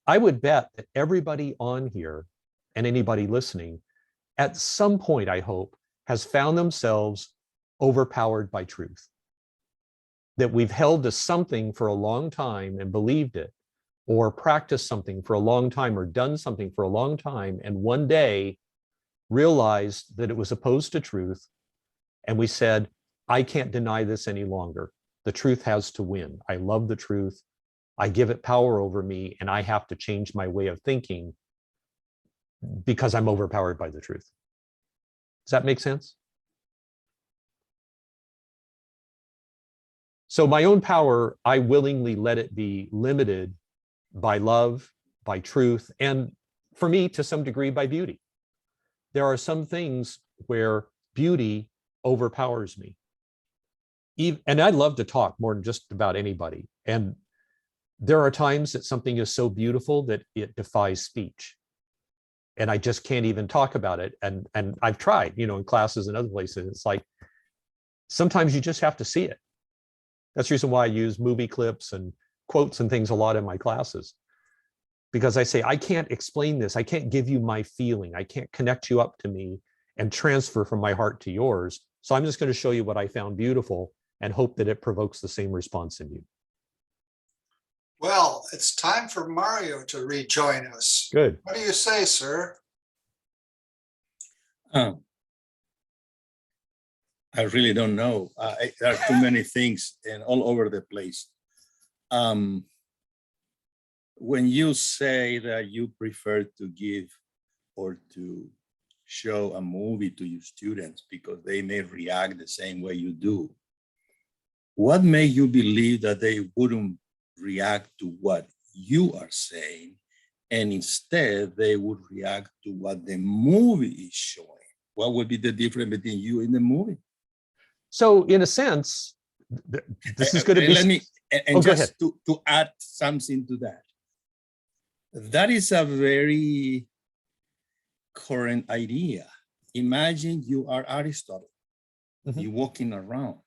I would bet that everybody on here and anybody listening, at some point, I hope, has found themselves overpowered by truth. That we've held to something for a long time and believed it, or practiced something for a long time, or done something for a long time, and one day realized that it was opposed to truth, and we said, I can't deny this any longer. The truth has to win. I love the truth. I give it power over me, and I have to change my way of thinking. because I'm overpowered by the truth. Does that make sense? So my own power, I willingly let it be limited by love, by truth, and for me, to some degree, by beauty. There are some things where beauty overpowers me. And I love to talk more than just about anybody. And there are times that something is so beautiful that it defies speech. And I just can't even talk about it. And I've tried, in classes and other places. It's like, sometimes you just have to see it. That's the reason why I use movie clips and quotes and things a lot in my classes. Because I say, I can't explain this. I can't give you my feeling. I can't connect you up to me and transfer from my heart to yours. So I'm just going to show you what I found beautiful and hope that it provokes the same response in you. Well, it's time for Mario to rejoin us. Good. What do you say, sir? I really don't know. There are too many things and all over the place. When you say that you prefer to give or to show a movie to your students because they may react the same way you do, what made you believe that they wouldn't react to what you are saying and instead they would react to what the movie is showing? What would be the difference between you and the movie? So in a sense, this is going to be... Let me, and just to add something to that. That is a very current idea. Imagine you are Aristotle, you're walking around,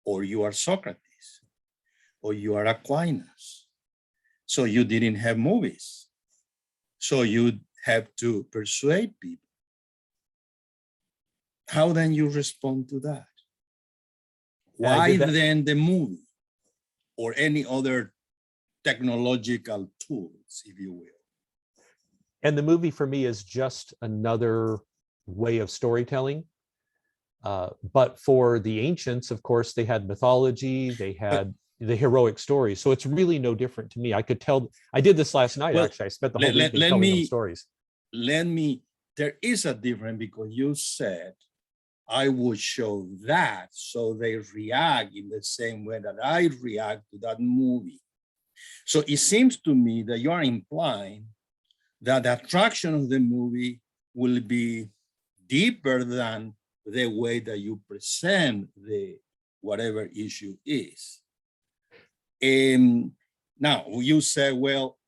or you are Socrates, or you are Aquinas. So you didn't have movies. So you have to persuade people. How then you respond to that? Why then the movie or any other technological tools, if you will? And the movie for me is just another way of storytelling. But for the ancients, of course, they had mythology, they had the heroic stories. So it's really no different to me. I could tell, I did this last night, actually. I spent the whole evening telling them stories. There is a difference because you said, I would show that so they react in the same way that I react to that movie. So it seems to me that you are implying that the attraction of the movie will be deeper than the way that you present the whatever issue is. And now you say, well,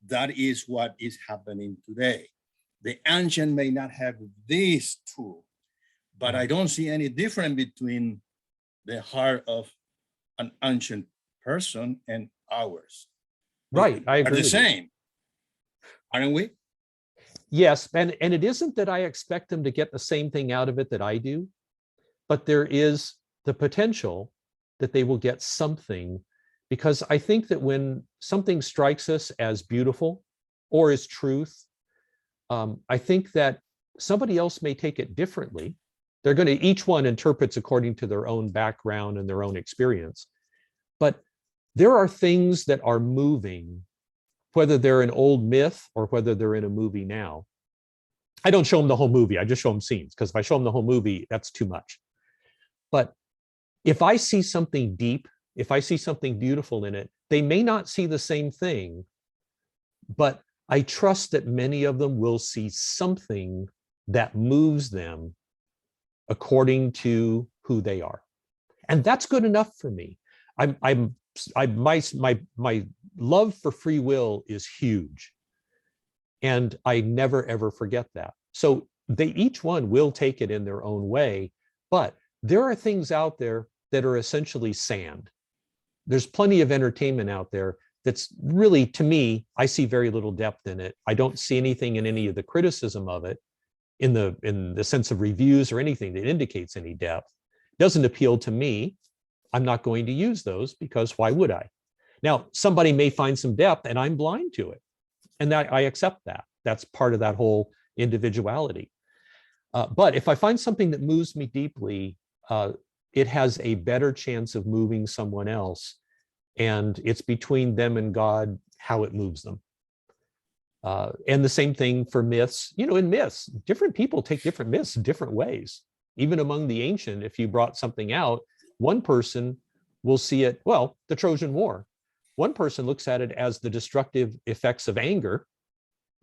that is what is happening today. The ancient may not have this tool, but I don't see any difference between the heart of an ancient person and ours. Right, I agree. Are the same, aren't we? Yes, and it isn't that I expect them to get the same thing out of it that I do, but there is the potential that they will get something, because I think that when something strikes us as beautiful or as truth, I think that somebody else may take it differently. They're going to, each one interprets according to their own background and their own experience. But there are things that are moving, whether they're an old myth or whether they're in a movie now. I don't show them the whole movie. I just show them scenes, because if I show them the whole movie, that's too much. But if I see something deep, if I see something beautiful in it, they may not see the same thing, but I trust that many of them will see something that moves them according to who they are. And that's good enough for me. My love for free will is huge. And I never, ever forget that. So they each one will take it in their own way, but there are things out there that are essentially sand. There's plenty of entertainment out there that's really, to me, I see very little depth in it. I don't see anything in any of the criticism of it in the sense of reviews or anything that indicates any depth. It doesn't appeal to me. I'm not going to use those, because why would I? Now, somebody may find some depth and I'm blind to it. And that I accept that. That's part of that whole individuality. But if I find something that moves me deeply, it has a better chance of moving someone else. And it's between them and God how it moves them. And the same thing for myths. You know, in myths, different people take different myths in different ways. Even among the ancient, if you brought something out, one person will see it, well, the Trojan War. One person looks at it as the destructive effects of anger.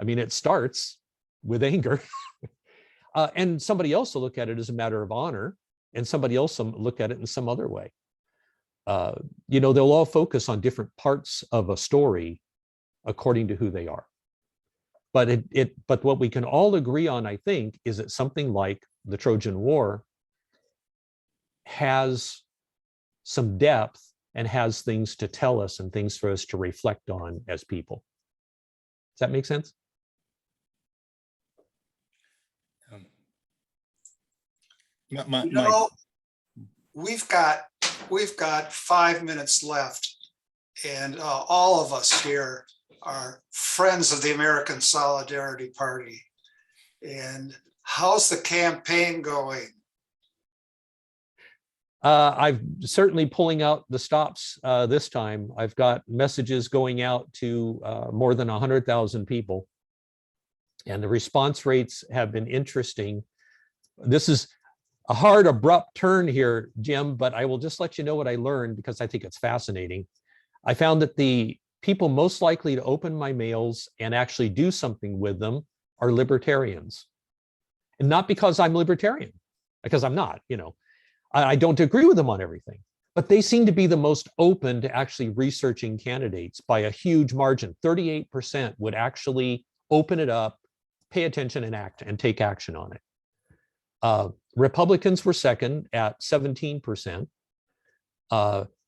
I mean, it starts with anger. And somebody else will look at it as a matter of honor, and somebody else will look at it in some other way. You know, they'll all focus on different parts of a story according to who they are. But but what we can all agree on, I think, is that something like the Trojan War has some depth and has things to tell us and things for us to reflect on as people. Does that make sense? We've got 5 minutes left, and all of us here are friends of the American Solidarity Party. And how's the campaign going? I'm certainly pulling out the stops this time. I've got messages going out to more than 100,000 people. And the response rates have been interesting. This is a hard, abrupt turn here, Jim, but I will just let you know what I learned because I think it's fascinating. I found that the people most likely to open my mails and actually do something with them are libertarians. And not because I'm libertarian, because I'm not, you know. I don't agree with them on everything, but they seem to be the most open to actually researching candidates by a huge margin. 38% would actually open it up, pay attention and act and take action on it. Republicans were second at 17%.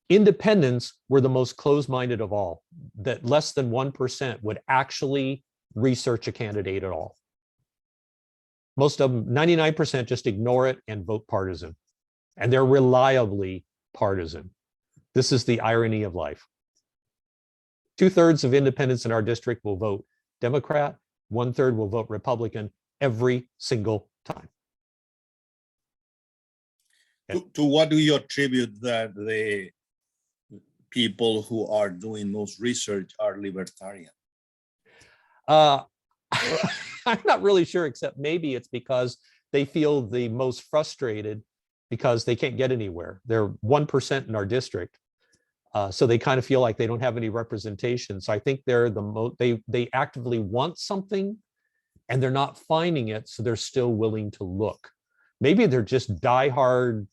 Independents were the most closed-minded of all, that less than 1% would actually research a candidate at all. Most of them, 99%, just ignore it and vote partisan. And they're reliably partisan. This is the irony of life. 2/3 of independents in our district will vote Democrat, 1/3 will vote Republican every single time. To what do you attribute that the people who are doing most research are libertarian? I'm not really sure, except maybe it's because they feel the most frustrated because they can't get anywhere. They're 1% in our district. So they kind of feel like they don't have any representation. So I think they're they actively want something and they're not finding it. So they're still willing to look. Maybe they're just diehard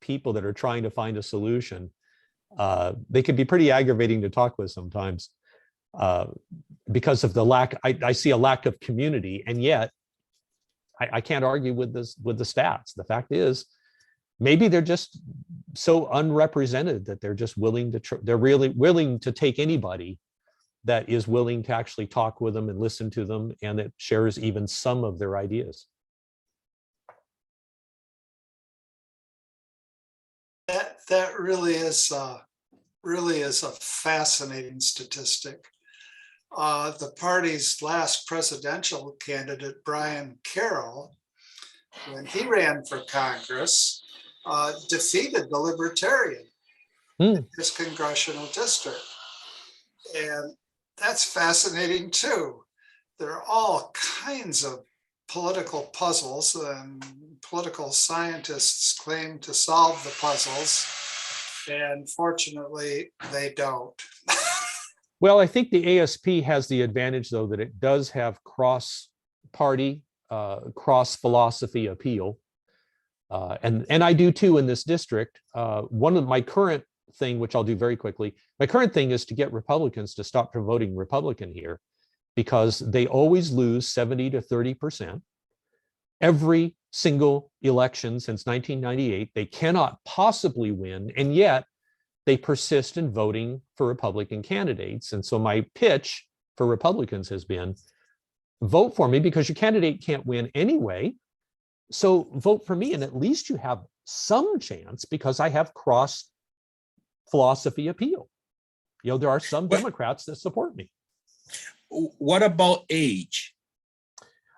people that are trying to find a solution. They can be pretty aggravating to talk with sometimes because of the lack. I see a lack of community, and yet I can't argue with this, with the stats. The fact is, maybe they're just so unrepresented that they're just willing to, they're really willing to take anybody that is willing to actually talk with them and listen to them, and that shares even some of their ideas. That really is a fascinating statistic. The party's last presidential candidate, Brian Carroll, when he ran for Congress, defeated the Libertarian in his congressional district. And that's fascinating too. There are all kinds of political puzzles, and political scientists claim to solve the puzzles, and fortunately they don't. Well, I think the ASP has the advantage, though, that it does have cross-party, cross-philosophy appeal. And I do too in this district. One of my current thing, which I'll do very quickly, my current thing is to get Republicans to stop voting Republican here, because they always lose 70 to 30%. Every single election since 1998, they cannot possibly win, and yet they persist in voting for Republican candidates. And so my pitch for Republicans has been, vote for me because your candidate can't win anyway. So vote for me, and at least you have some chance because I have cross philosophy appeal. You know, there are some Democrats that support me. What about age?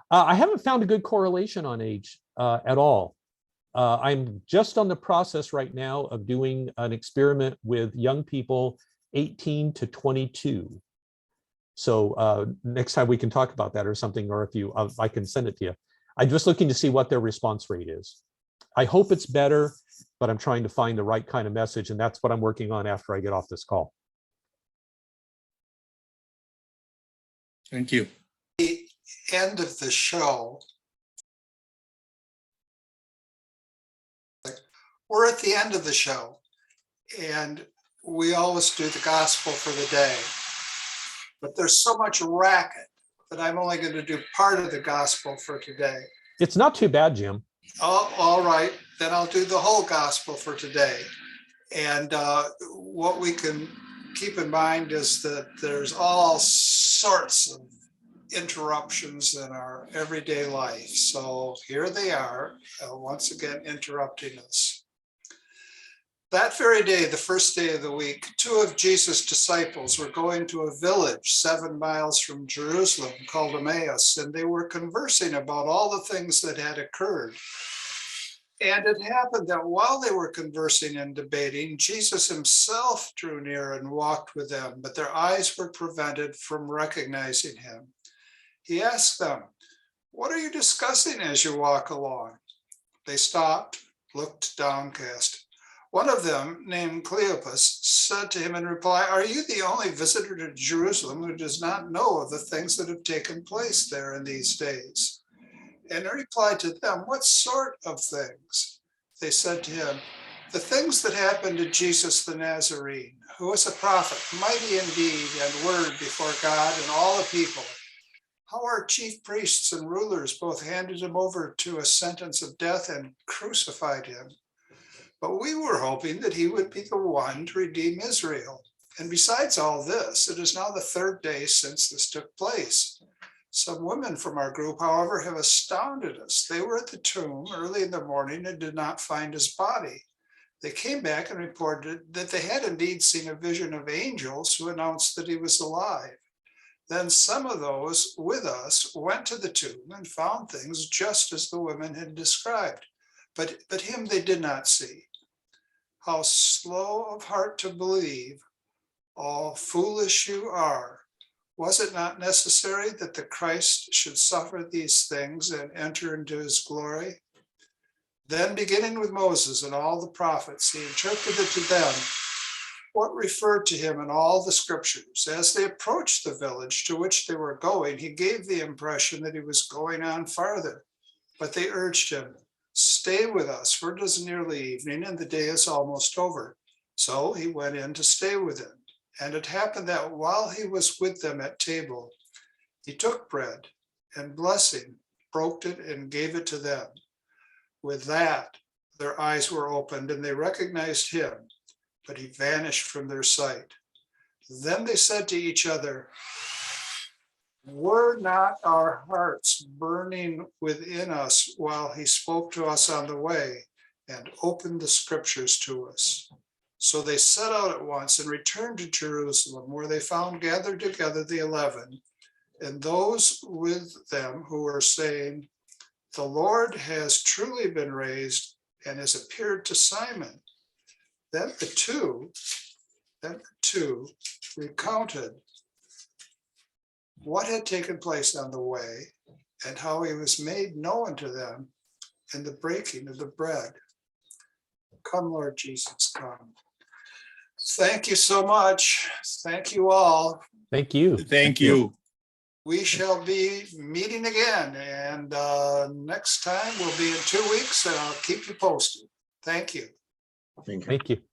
I haven't found a good correlation on age at all. I'm just on the process right now of doing an experiment with young people 18 to 22. So next time we can talk about that or something, or if you, I can send it to you. I'm just looking to see what their response rate is. I hope it's better, but I'm trying to find the right kind of message, and that's what I'm working on after I get off this call. Thank you. The end of the show. We're at the end of the show, and we always do the gospel for the day. But there's so much racket that I'm only going to do part of the gospel for today. It's not too bad, Jim. Oh, all right, then I'll do the whole gospel for today. And what we can keep in mind is that there's all sorts of interruptions in our everyday life. So here they are, once again, interrupting us. That very day, the first day of the week, 2 of Jesus' disciples were going to a village 7 miles from Jerusalem called Emmaus, and they were conversing about all the things that had occurred. And it happened that while they were conversing and debating, Jesus himself drew near and walked with them, but their eyes were prevented from recognizing him. He asked them, "What are you discussing as you walk along?" They stopped, looked downcast. One of them, named Cleopas, said to him in reply, "Are you the only visitor to Jerusalem who does not know of the things that have taken place there in these days?" And he replied to them, "What sort of things?" They said to him, "The things that happened to Jesus the Nazarene, who was a prophet, mighty in deed and word before God and all the people. How our chief priests and rulers both handed him over to a sentence of death and crucified him. But we were hoping that he would be the one to redeem Israel. And besides all this, it is now the 3rd day since this took place. Some women from our group, however, have astounded us. They were at the tomb early in the morning and did not find his body. They came back and reported that they had indeed seen a vision of angels who announced that he was alive. Then some of those with us went to the tomb and found things just as the women had described, but him they did not see. How slow of heart to believe, all foolish you are. Was it not necessary that the Christ should suffer these things and enter into his glory?" Then, beginning with Moses and all the prophets, he interpreted to them what referred to him in all the scriptures. As they approached the village to which they were going, he gave the impression that he was going on farther. But they urged him, "Stay with us, for it is nearly evening and the day is almost over." So he went in to stay with them. And it happened that while he was with them at table, he took bread and blessing, broke it and gave it to them. With that, their eyes were opened and they recognized him, but he vanished from their sight. Then they said to each other, "Were not our hearts burning within us while he spoke to us on the way and opened the scriptures to us?" So they set out at once and returned to Jerusalem, where they found gathered together the 11 and those with them who were saying, "The Lord has truly been raised and has appeared to Simon." Then the two recounted what had taken place on the way and how he was made known to them in the breaking of the bread. Come, Lord Jesus, come. Thank you so much. Thank you all. Thank you. Thank you. We shall be meeting again, and next time will be in 2 weeks, and I'll keep you posted. Thank you. Thank you. Thank you.